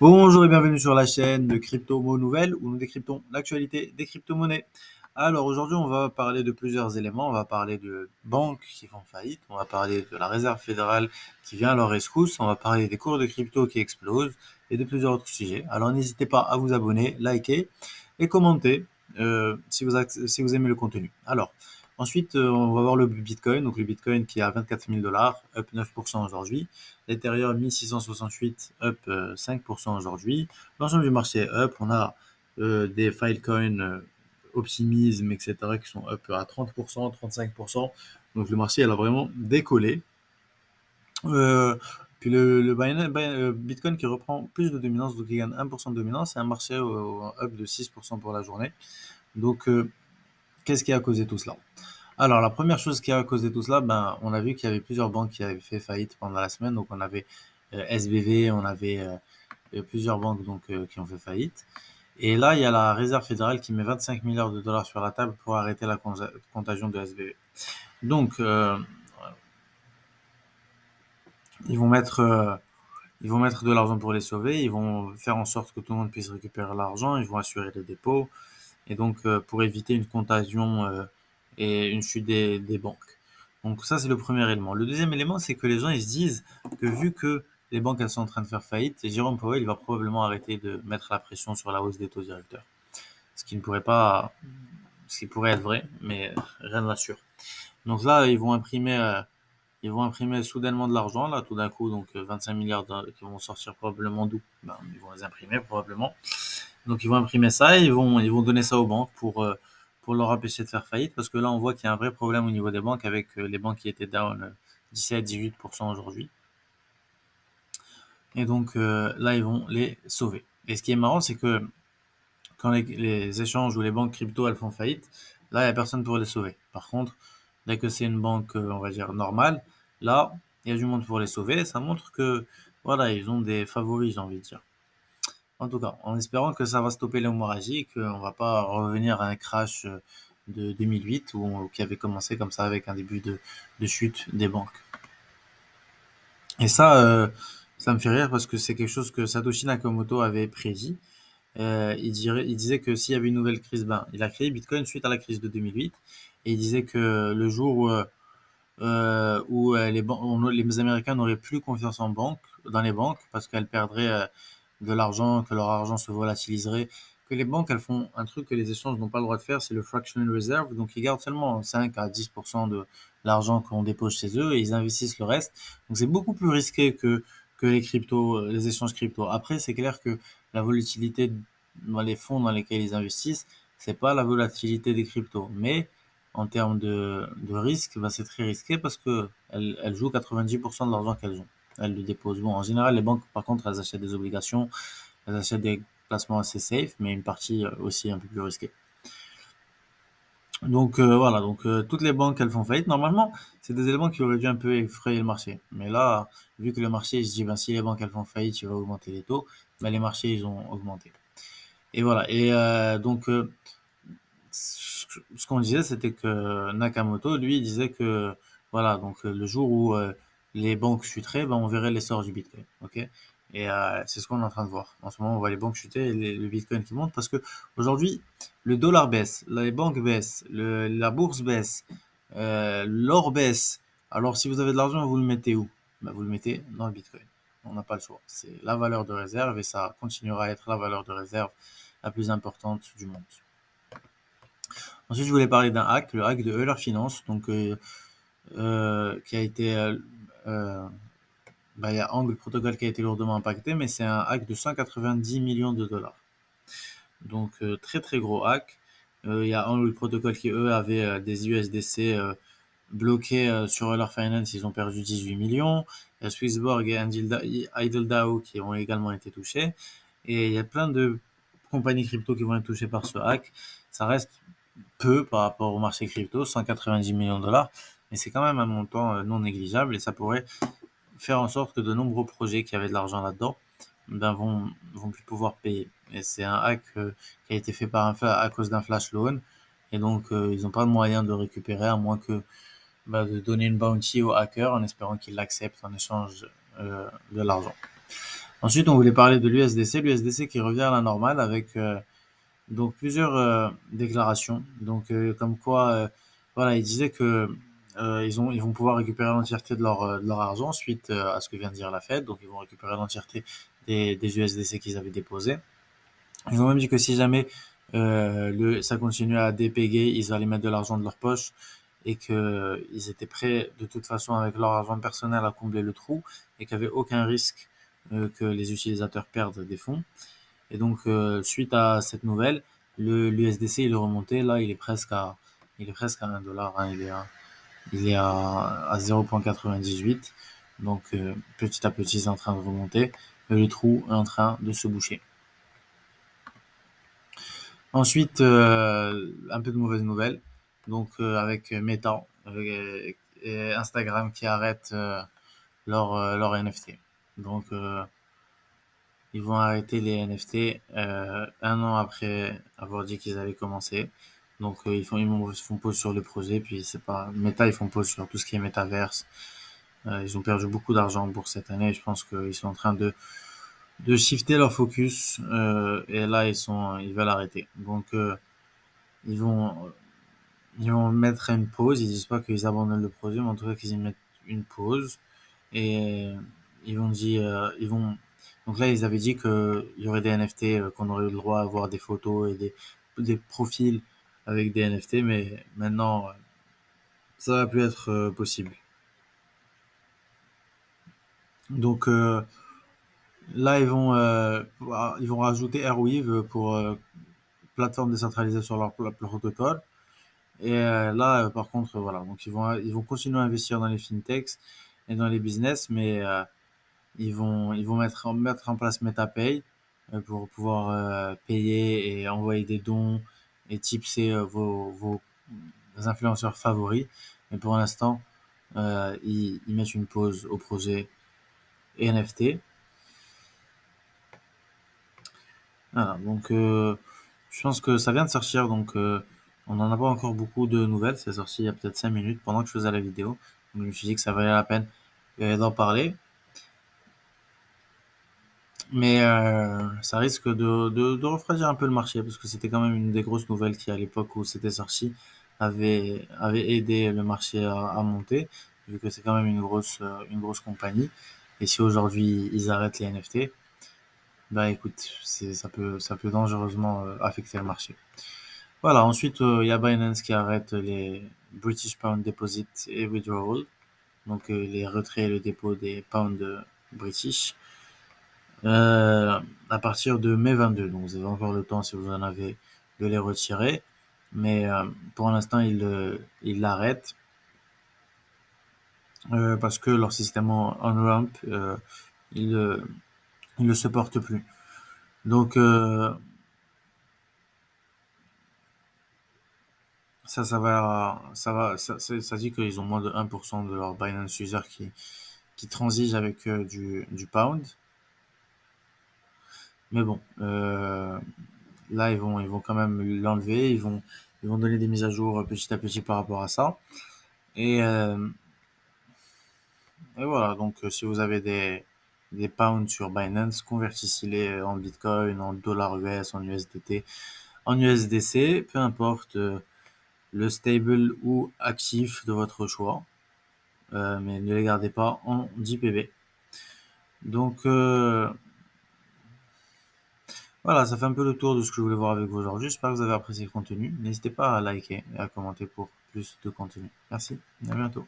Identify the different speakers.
Speaker 1: Bonjour et bienvenue sur la chaîne de Crypto Mo Nouvelles où nous décryptons l'actualité des crypto-monnaies. Alors aujourd'hui, on va parler de plusieurs éléments. On va parler de banques qui font faillite, on va parler de la Réserve fédérale qui vient à leur rescousse, on va parler des cours de crypto qui explosent et de plusieurs autres sujets. Alors n'hésitez pas à vous abonner, liker et commenter si vous aimez le contenu. Alors ensuite, on va voir le Bitcoin. Donc le Bitcoin qui est à 24 000 dollars, up 9% aujourd'hui. L'Ethereum 1668 up 5% aujourd'hui. L'ensemble du marché est up. On a des Filecoin, Optimism, etc. qui sont up à 30%, 35%. Donc le marché, elle a vraiment décollé. Euh, puis Bitcoin qui reprend plus de dominance, donc il gagne 1% de dominance, et un marché up de 6% pour la journée. Donc qu'est-ce qui a causé tout cela? Alors, la première chose qui a causé tout cela, ben, on a vu qu'il y avait plusieurs banques qui avaient fait faillite pendant la semaine. Donc, on avait SBV, on avait plusieurs banques qui ont fait faillite. Et là, il y a la Réserve fédérale qui met 25 milliards de dollars sur la table pour arrêter la contagion de SBV. Donc, ils vont mettre, euh, ils vont mettre de l'argent pour les sauver. Ils vont faire en sorte que tout le monde puisse récupérer l'argent. Ils vont assurer les dépôts. Et donc, pour éviter une contagion et une chute des banques. Donc ça, c'est le premier élément. Le deuxième élément, c'est que les gens, ils se disent que vu que les banques, elles sont en train de faire faillite, Jérôme Powell, il va probablement arrêter de mettre la pression sur la hausse des taux directeurs. Ce qui ne pourrait pas, ce qui pourrait être vrai, mais rien ne l'assure. Donc là, ils vont imprimer soudainement de l'argent, là, tout d'un coup, donc 25 milliards qui vont sortir probablement d'où? Ben, ils vont les imprimer probablement. Donc ils vont imprimer ça et ils vont donner ça aux banques pour leur empêcher de faire faillite parce que là on voit qu'il y a un vrai problème au niveau des banques avec les banques qui étaient down 17-18% aujourd'hui. Et donc là ils vont les sauver. Et ce qui est marrant c'est que quand les échanges ou les banques crypto elles font faillite, là il n'y a personne pour les sauver. Par contre, dès que c'est une banque on va dire normale, là il y a du monde pour les sauver. Ça montre que voilà ils ont des favoris j'ai envie de dire. En tout cas, en espérant que ça va stopper l'hémorragie et qu'on va pas revenir à un crash de 2008 qui avait commencé comme ça avec un début de chute des banques. Et ça me fait rire parce que c'est quelque chose que Satoshi Nakamoto avait prédit. Il disait que s'il y avait une nouvelle crise, ben, il a créé Bitcoin suite à la crise de 2008. Et il disait que le jour où les Américains n'auraient plus confiance dans les banques, parce qu'elles perdraient de l'argent, que leur argent se volatiliserait, que les banques, elles font un truc que les échanges n'ont pas le droit de faire, c'est le fractional reserve, donc ils gardent seulement 5 à 10% de l'argent qu'on dépose chez eux et ils investissent le reste. Donc c'est beaucoup plus risqué que les cryptos, les échanges crypto. Après, c'est clair que la volatilité dans les fonds dans lesquels ils investissent, c'est pas la volatilité des cryptos, mais en termes de risque, bah, c'est très risqué parce que elles jouent 90% de l'argent qu'elles ont. Elles le déposent. Bon, en général, les banques, par contre, elles achètent des obligations, elles achètent des placements assez safe, mais une partie aussi un peu plus risquée. Donc voilà, donc toutes les banques, elles font faillite. Normalement, c'est des éléments qui auraient dû un peu effrayer le marché. Mais là, vu que le marché, il se dit, ben, si les banques, elles font faillite, il va augmenter les taux, ben, les marchés, ils ont augmenté. Et voilà. Et ce qu'on disait, c'était que Nakamoto, lui, il disait que voilà, donc le jour où les banques chuteraient, ben, on verrait l'essor du Bitcoin. Ok? Et c'est ce qu'on est en train de voir. En ce moment, on voit les banques chuter et le Bitcoin qui monte parce que aujourd'hui, le dollar baisse, les banques baissent, la bourse baisse, l'or baisse. Alors, si vous avez de l'argent, vous le mettez où? Ben, vous le mettez dans le Bitcoin. On n'a pas le choix. C'est la valeur de réserve et ça continuera à être la valeur de réserve la plus importante du monde. Ensuite, je voulais parler d'un hack, le hack de Euler Finance, donc qui a été, bah, il y a Angle Protocol qui a été lourdement impacté, mais c'est un hack de 190 millions de dollars. Donc très très gros hack. Il y a Angle Protocol qui eux avaient des USDC bloqués sur Euler Finance, ils ont perdu 18 millions. Il y a Swissborg et IdleDAO qui ont également été touchés. Et il y a plein de compagnies crypto qui vont être touchées par ce hack. Ça reste peu par rapport au marché crypto, 190 millions de dollars, mais c'est quand même un montant non négligeable et ça pourrait faire en sorte que de nombreux projets qui avaient de l'argent là-dedans ben, vont plus pouvoir payer. Et c'est un hack qui a été fait à cause d'un flash loan et donc ils n'ont pas de moyen de récupérer à moins que de donner une bounty au hacker en espérant qu'il l'accepte en échange de l'argent. Ensuite, on voulait parler de l'USDC qui revient à la normale avec donc plusieurs déclarations. Donc comme quoi, voilà, ils disaient que ils vont pouvoir récupérer l'entièreté de leur argent suite à ce que vient de dire la Fed. Donc ils vont récupérer l'entièreté des USDC qu'ils avaient déposés. Ils ont même dit que si jamais ça continue à dépéguer, ils allaient mettre de l'argent de leur poche et qu'ils étaient prêts de toute façon avec leur argent personnel à combler le trou et qu'il n'y avait aucun risque que les utilisateurs perdent des fonds. Et donc, suite à cette nouvelle, l'USDC il est remonté. Là, il est presque à 1 dollar. Hein, il est à 0,98. Donc, petit à petit, c'est en train de remonter. Et le trou est en train de se boucher. Ensuite, un peu de mauvaises nouvelles. Donc, avec Meta et Instagram qui arrêtent leur NFT. Donc, ils vont arrêter les NFT 1 an après avoir dit qu'ils allaient commencer. Donc ils font pause sur le projet, puis c'est pas Meta, ils font pause sur tout ce qui est métaverse. Ils ont perdu beaucoup d'argent pour cette année. Je pense qu'ils sont en train de shifter leur focus et là ils veulent arrêter. Donc ils vont ils vont mettre une pause. Ils disent pas qu'ils abandonnent le projet, mais en tout cas qu'ils y mettent une pause. Et ils vont. Donc là, ils avaient dit qu'il y aurait des NFT, qu'on aurait eu le droit à voir des photos et des profils avec des NFT, mais maintenant, ça va plus être possible. Donc là, ils vont rajouter Airweave pour plateforme décentralisée sur leur protocole. Et là, par contre, voilà, donc ils vont continuer à investir dans les fintechs et dans les business, mais ils vont mettre en place MetaPay pour pouvoir payer et envoyer des dons et tipser vos influenceurs favoris. Mais pour l'instant, ils mettent une pause au projet NFT. Voilà, donc je pense que ça vient de sortir, donc on n'en a pas encore beaucoup de nouvelles. C'est sorti il y a peut-être 5 minutes pendant que je faisais la vidéo. Donc je me suis dit que ça valait la peine d'en parler. Mais ça risque de refroidir un peu le marché parce que c'était quand même une des grosses nouvelles qui, à l'époque où c'était sorti, avait aidé le marché à monter, vu que c'est quand même une grosse compagnie. Et si aujourd'hui ils arrêtent les NFT, bah écoute, ça peut dangereusement affecter le marché. Voilà, ensuite il y a Binance qui arrête les British Pound Deposit et Withdrawal, donc les retraits et le dépôt des pounds british. À partir de mai 22. Donc vous avez encore le temps si vous en avez de les retirer. Mais pour l'instant, ils l'arrêtent parce que leur système on-ramp, il, euh, il ne se porte plus. Donc ça dit qu'ils ont moins de 1% de leurs Binance users qui transigent avec du pound. Mais bon, là, ils vont quand même l'enlever. Ils vont donner des mises à jour petit à petit par rapport à ça. Et, euh, et voilà, donc si vous avez des pounds sur Binance, convertissez-les en Bitcoin, en dollars US, en USDT, en USDC, peu importe le stable ou actif de votre choix. Mais ne les gardez pas en 10 PB. Donc voilà, ça fait un peu le tour de ce que je voulais voir avec vous aujourd'hui. J'espère que vous avez apprécié le contenu. N'hésitez pas à liker et à commenter pour plus de contenu. Merci, à bientôt.